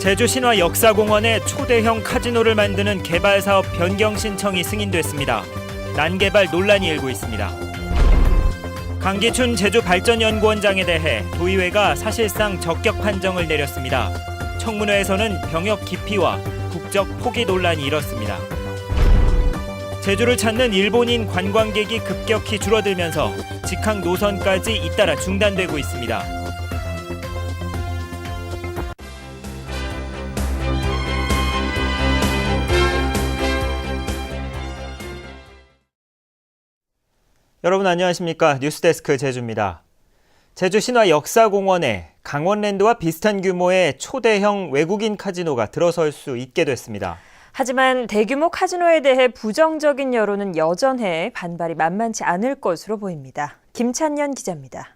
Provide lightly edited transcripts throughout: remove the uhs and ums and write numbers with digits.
제주 신화 역사공원에 초대형 카지노를 만드는 개발 사업 변경 신청이 승인됐습니다. 난개발 논란이 일고 있습니다. 강기춘 제주발전연구원장에 대해 도의회가 사실상 적격 판정을 내렸습니다. 청문회에서는 병역 기피와 국적 포기 논란이 일었습니다. 제주를 찾는 일본인 관광객이 급격히 줄어들면서 직항 노선까지 잇따라 중단되고 있습니다. 여러분 안녕하십니까? 뉴스데스크 제주입니다. 제주 신화 역사공원에 강원랜드와 비슷한 규모의 초대형 외국인 카지노가 들어설 수 있게 됐습니다. 하지만 대규모 카지노에 대해 부정적인 여론은 여전해 반발이 만만치 않을 것으로 보입니다. 김찬년 기자입니다.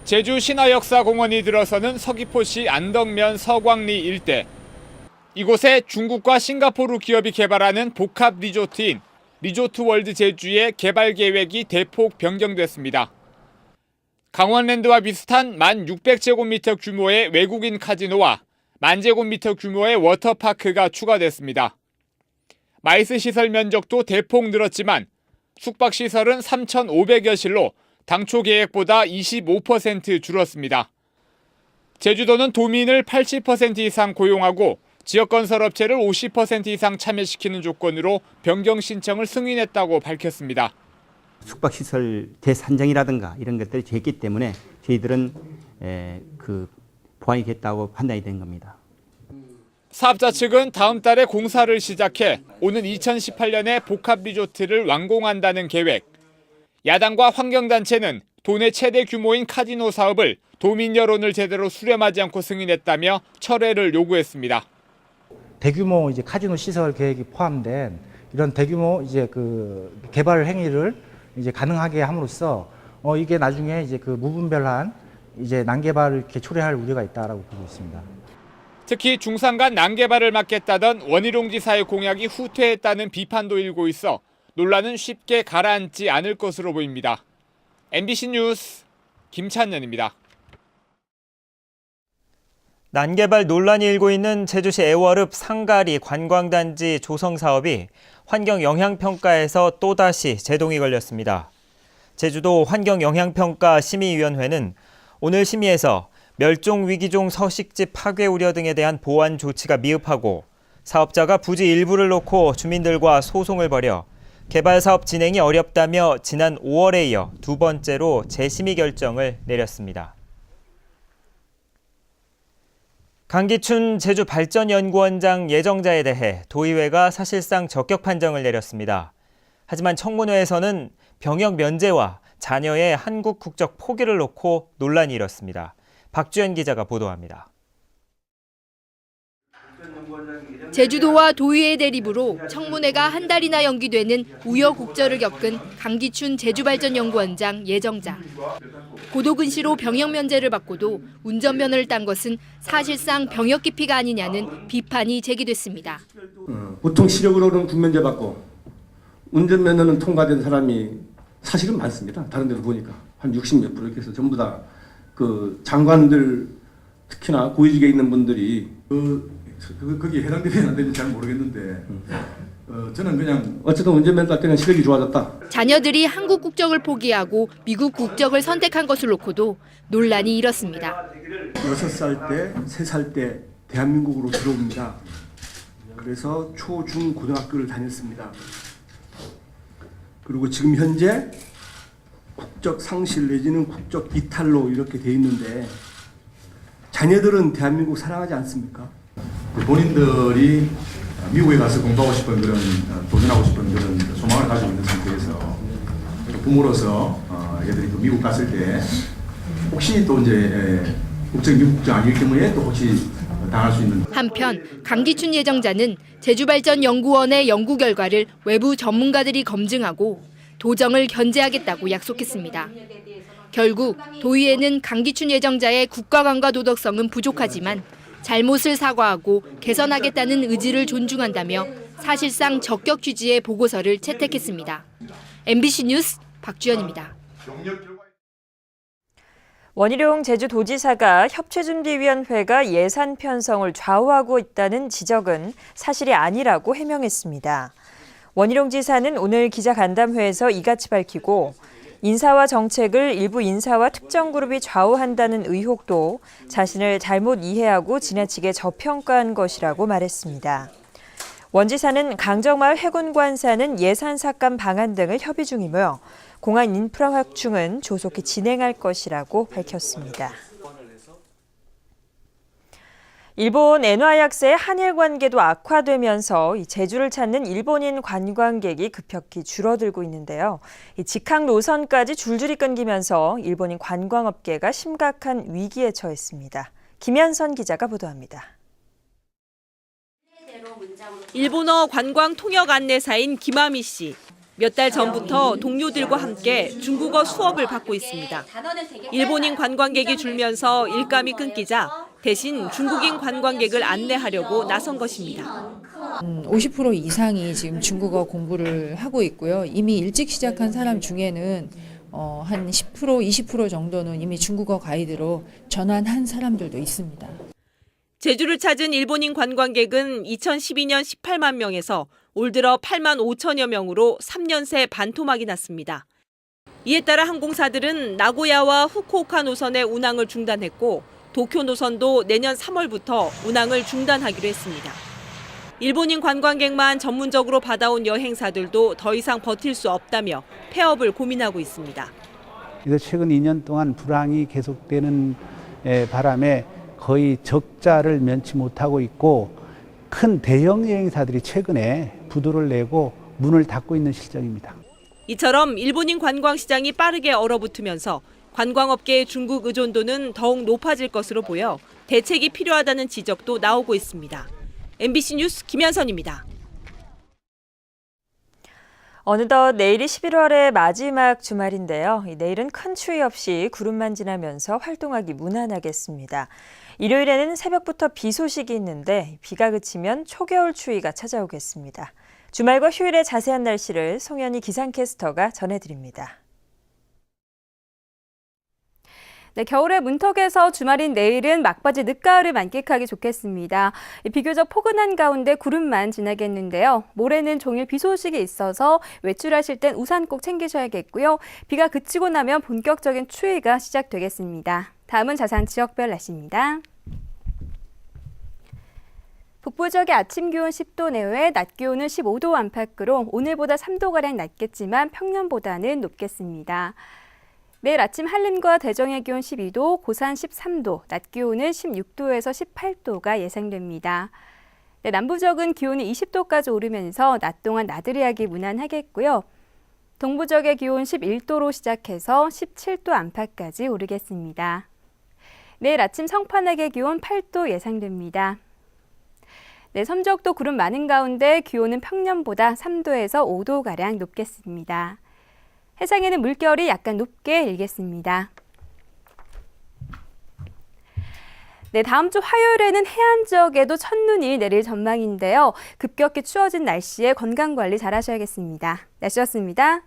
제주 신화역사공원이 들어서는 서귀포시 안덕면 서광리 일대. 이곳에 중국과 싱가포르 기업이 개발하는 복합 리조트인 리조트월드 제주의 개발 계획이 대폭 변경됐습니다. 강원랜드와 비슷한 1,600제곱미터 규모의 외국인 카지노와 10,000제곱미터 규모의 워터파크가 추가됐습니다. 마이스 시설 면적도 대폭 늘었지만 숙박시설은 3,500여 실로 당초 계획보다 25% 줄었습니다. 제주도는 도민을 80% 이상 고용하고 지역건설업체를 50% 이상 참여시키는 조건으로 변경 신청을 승인했다고 밝혔습니다. 숙박시설 대산정이라든가 이런 것들이 됐기 때문에 저희들은 보완이 됐다고 판단이 된 겁니다. 사업자 측은 다음 달에 공사를 시작해 오는 2018년에 복합 리조트를 완공한다는 계획. 야당과 환경단체는 도내 최대 규모인 카지노 사업을 도민 여론을 제대로 수렴하지 않고 승인했다며 철회를 요구했습니다. 대규모 카지노 시설 계획이 포함된 이런 대규모 개발 행위를 가능하게 함으로써 이게 나중에 무분별한 난개발을 이렇게 초래할 우려가 있다라고 보고 있습니다. 특히 중산간 난개발을 막겠다던 원희룡 지사의 공약이 후퇴했다는 비판도 일고 있어 논란은 쉽게 가라앉지 않을 것으로 보입니다. MBC 뉴스 김찬년입니다. 난개발 논란이 일고 있는 제주시 애월읍 상가리 관광단지 조성 사업이 환경영향평가에서 또다시 제동이 걸렸습니다. 제주도 환경영향평가 심의위원회는 오늘 심의에서 멸종위기종 서식지 파괴 우려 등에 대한 보완 조치가 미흡하고 사업자가 부지 일부를 놓고 주민들과 소송을 벌여 개발 사업 진행이 어렵다며 지난 5월에 이어 두 번째로 재심의 결정을 내렸습니다. 강기춘 제주발전연구원장 예정자에 대해 도의회가 사실상 적격 판정을 내렸습니다. 하지만 청문회에서는 병역 면제와 자녀의 한국 국적 포기를 놓고 논란이 일었습니다. 박주연 기자가 보도합니다. 제주도와 도의회 대립으로 청문회가 한 달이나 연기되는 우여곡절을 겪은 강기춘 제주발전연구원장 예정자. 고도근시로 병역 면제를 받고도 운전면허를 딴 것은 사실상 병역 기피가 아니냐는 비판이 제기됐습니다. 보통 시력으로는 군면제 받고 운전면허는 통과된 사람이 사실은 많습니다. 다른 데도 보니까 한 60몇 프로 이렇게 해서 전부 다 장관들 특히나 고위직에 있는 분들이 거기에 해당되면 안 되는지 잘 모르겠는데 저는 그냥 어쨌든 운전면허 딸 때는 시력이 좋아졌다. 자녀들이 한국 국적을 포기하고 미국 국적을 선택한 것을 놓고도 논란이 일었습니다. 6살 때, 3살 때 대한민국으로 들어옵니다. 그래서 초, 중, 고등학교를 다녔습니다. 그리고 지금 현재 국적 상실 내지는 국적 이탈로 이렇게 돼 있는데 자녀들은 대한민국 사랑하지 않습니까? 본인들이 미국에 가서 공부하고 싶은 그런 도전하고 싶은 그런 소망을 가지고 있는 상태에서 부모로서 애들이 또 미국 갔을 때 혹시 또 국적이 미국 국적 아니기 때문에 또 혹시 당할 수 있는. 한편 강기춘 예정자는 제주발전연구원의 연구 결과를 외부 전문가들이 검증하고 도정을 견제하겠다고 약속했습니다. 결국 도의회는 강기춘 예정자의 국가관과 도덕성은 부족하지만 잘못을 사과하고 개선하겠다는 의지를 존중한다며 사실상 적격 취지의 보고서를 채택했습니다. MBC 뉴스 박주연입니다. 원희룡 제주도지사가 협체준비위원회가 예산 편성을 좌우하고 있다는 지적은 사실이 아니라고 해명했습니다. 원희룡 지사는 오늘 기자간담회에서 이같이 밝히고 인사와 정책을 일부 인사와 특정 그룹이 좌우한다는 의혹도 자신을 잘못 이해하고 지나치게 저평가한 것이라고 말했습니다. 원 지사는 강정마을 해군관사는 예산 삭감 방안 등을 협의 중이며 공안 인프라 확충은 조속히 진행할 것이라고 밝혔습니다. 일본 엔화 약세의 한일 관계도 악화되면서 제주를 찾는 일본인 관광객이 급격히 줄어들고 있는데요. 직항 노선까지 줄줄이 끊기면서 일본인 관광업계가 심각한 위기에 처했습니다. 김현선 기자가 보도합니다. 일본어 관광 통역 안내사인 김아미 씨. 몇 달 전부터 동료들과 함께 중국어 수업을 받고 있습니다. 일본인 관광객이 줄면서 일감이 끊기자 대신 중국인 관광객을 안내하려고 나선 것입니다. 50% 이상이 지금 중국어 공부를 하고 있고요. 이미 일찍 시작한 사람 중에는 한 10%, 20% 정도는 이미 중국어 가이드로 전환한 사람들도 있습니다. 제주를 찾은 일본인 관광객은 2012년 18만 명에서 올 들어 8만 5천여 명으로 3년 새 반토막이 났습니다. 이에 따라 항공사들은 나고야와 후쿠오카 노선의 운항을 중단했고 도쿄 노선도 내년 3월부터 운항을 중단하기로 했습니다. 일본인 관광객만 전문적으로 받아온 여행사들도 더 이상 버틸 수 없다며 폐업을 고민하고 있습니다. 그래서 최근 2년 동안 불황이 계속되는 바람에 거의 적자를 면치 못하고 있고 큰 대형 여행사들이 최근에 부도를 내고 문을 닫고 있는 실정입니다. 이처럼 일본인 관광시장이 빠르게 얼어붙으면서 관광업계의 중국 의존도는 더욱 높아질 것으로 보여 대책이 필요하다는 지적도 나오고 있습니다. MBC 뉴스 김현선입니다. 어느덧 내일이 11월의 마지막 주말인데요. 내일은 큰 추위 없이 구름만 지나면서 활동하기 무난하겠습니다. 일요일에는 새벽부터 비 소식이 있는데 비가 그치면 초겨울 추위가 찾아오겠습니다. 주말과 휴일의 자세한 날씨를 송현희 기상캐스터가 전해드립니다. 네, 겨울의 문턱에서 주말인 내일은 막바지 늦가을을 만끽하기 좋겠습니다. 비교적 포근한 가운데 구름만 지나겠는데요. 모레는 종일 비 소식이 있어서 외출하실 땐 우산 꼭 챙기셔야겠고요. 비가 그치고 나면 본격적인 추위가 시작되겠습니다. 다음은 자세한 지역별 날씨입니다. 북부 지역의 아침 기온 10도 내외, 낮 기온은 15도 안팎으로 오늘보다 3도가량 낮겠지만 평년보다는 높겠습니다. 매일 아침 한림과 대정의 기온 12도, 고산 13도, 낮 기온은 16도에서 18도가 예상됩니다. 네, 남부 지역은 기온이 20도까지 오르면서 낮 동안 나들이 하기 무난하겠고요. 동부 지역의 기온 11도로 시작해서 17도 안팎까지 오르겠습니다. 내일 아침 성판악의 기온 8도 예상됩니다. 네, 섬적도 구름 많은 가운데 기온은 평년보다 3도에서 5도가량 높겠습니다. 해상에는 물결이 약간 높게 일겠습니다. 네, 다음 주 화요일에는 해안 지역에도 첫눈이 내릴 전망인데요. 급격히 추워진 날씨에 건강관리 잘 하셔야겠습니다. 날씨였습니다.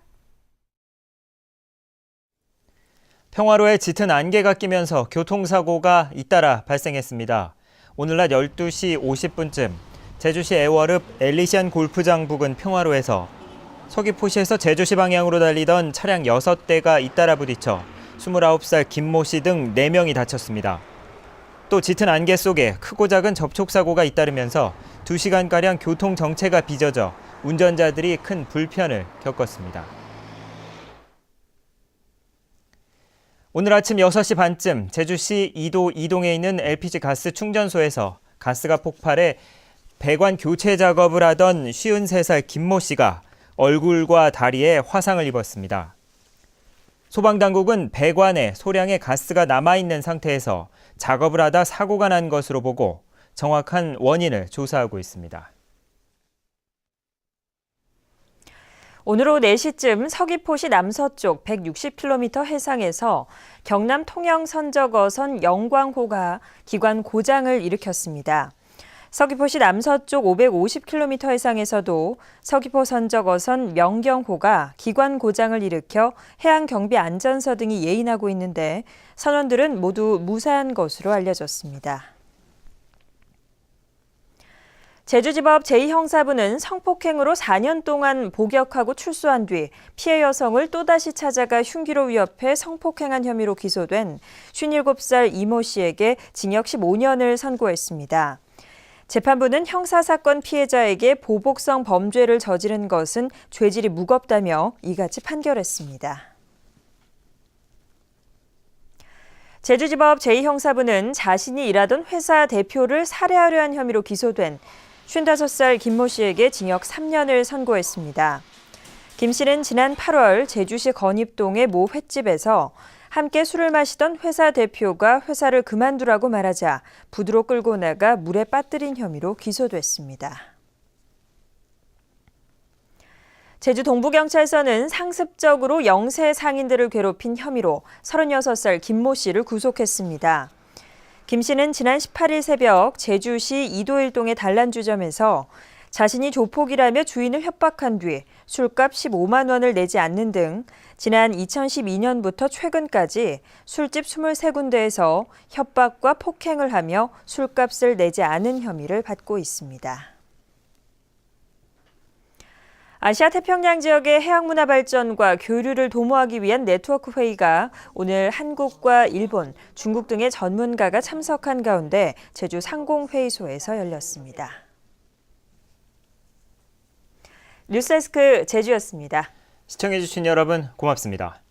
평화로에 짙은 안개가 끼면서 교통사고가 잇따라 발생했습니다. 오늘 낮 12시 50분쯤 제주시 애월읍 엘리시안 골프장 부근 평화로에서 서귀포시에서 제주시 방향으로 달리던 차량 6대가 잇따라 부딪혀 29살 김모 씨 등 4명이 다쳤습니다. 또 짙은 안개 속에 크고 작은 접촉사고가 잇따르면서 2시간가량 교통 정체가 빚어져 운전자들이 큰 불편을 겪었습니다. 오늘 아침 6시 반쯤 제주시 이도 이동에 있는 LPG 가스 충전소에서 가스가 폭발해 배관 교체 작업을 하던 53살 김모 씨가 얼굴과 다리에 화상을 입었습니다. 소방당국은 배관에 소량의 가스가 남아있는 상태에서 작업을 하다 사고가 난 것으로 보고 정확한 원인을 조사하고 있습니다. 오늘 오후 4시쯤 서귀포시 남서쪽 160km 해상에서 경남 통영 선적 어선 영광호가 기관 고장을 일으켰습니다. 서귀포시 남서쪽 550km 해상에서도 서귀포 선적 어선 명경호가 기관 고장을 일으켜 해양경비안전서 등이 예인하고 있는데 선원들은 모두 무사한 것으로 알려졌습니다. 제주지법 제2형사부는 성폭행으로 4년 동안 복역하고 출소한 뒤 피해 여성을 또다시 찾아가 흉기로 위협해 성폭행한 혐의로 기소된 57살 이모 씨에게 징역 15년을 선고했습니다. 재판부는 형사사건 피해자에게 보복성 범죄를 저지른 것은 죄질이 무겁다며 이같이 판결했습니다. 제주지법 제2형사부는 자신이 일하던 회사 대표를 살해하려 한 혐의로 기소된 55살 김모 씨에게 징역 3년을 선고했습니다. 김 씨는 지난 8월 제주시 건입동의 모 횟집에서 함께 술을 마시던 회사 대표가 회사를 그만두라고 말하자 부두로 끌고 나가 물에 빠뜨린 혐의로 기소됐습니다. 제주 동부경찰서는 상습적으로 영세 상인들을 괴롭힌 혐의로 36살 김모 씨를 구속했습니다. 김 씨는 지난 18일 새벽 제주시 이도일동의 단란주점에서 자신이 조폭이라며 주인을 협박한 뒤 술값 15만 원을 내지 않는 등 지난 2012년부터 최근까지 술집 23군데에서 협박과 폭행을 하며 술값을 내지 않은 혐의를 받고 있습니다. 아시아 태평양 지역의 해양문화 발전과 교류를 도모하기 위한 네트워크 회의가 오늘 한국과 일본, 중국 등의 전문가가 참석한 가운데 제주 상공회의소에서 열렸습니다. 뉴스데스크 제주였습니다. 시청해주신 여러분 고맙습니다.